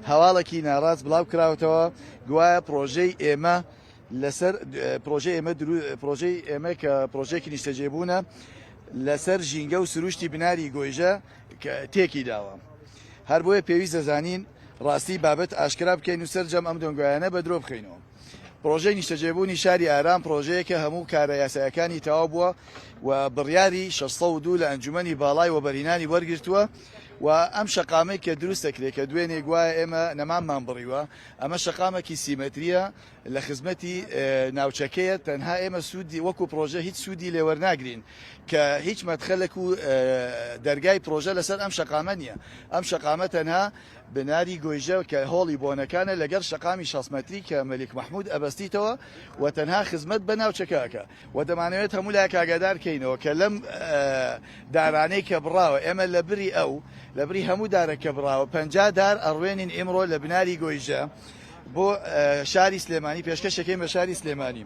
هەواڵێکی ناڕاست بڵاو کراوەتەوە گوایە پرۆژەی ئێمە لەسەر پرۆژەی ئێمە کە پرۆژێکی نیشتەجێبوونە لەسەر ژینگە و سروشتی بناری گۆیژە تێکی داوە. هەر بۆیە پێویست دەزانین ڕاستی بابەت ئاشکرا بکەین و سەرجەم ئەم دۆنگۆیانە بە درۆ بخەینەوە. پرۆژەی نیشتەجێبوونی شاری ئارام پرۆژەیەکە هەموو کارە یاسایەکانی تەواو بووە و بڕیاری 602 لە ئەنجومەنی باڵای وەبەرهێنانی وەرگرتووە و ئەم شەقامەی کە دروست دەکرێت کە دوێنێ گوایە ئێمە نەمانمان بڕیوە ئەمە شەقامێکی سیمەتریە لە خزمەتی ناوچەکەیە تەنها ئێمە سوودی وەکو پرۆژە هیچ سوودی لێوەرناگرین کە هیچ مەدخەلێک و دەرگای پرۆژە لەسەر ئەم شەقامە نییە. ئەم شەقامە تەنها بناری گۆیژە کە هۆڵی بۆنەکانە لەگەر شەقامی 6 مەتری کە مەلیک مەحموود ئەبەستیتەوە و تەنها خزمەت بە ناوچەکەکە و دەمانەوێت هەموو لای کاگادار کەینەوە کە لەم دارانەی کە بڕاوە ئێمە لە بری ئەو لە بری هەموو دارەکە بڕاوە 50 دار ئەڕوێنین ئێمڕۆ لە بناری گۆیژە بۆ شاری سلێمانی پێشکەشەکەین بە شاری سلێمانی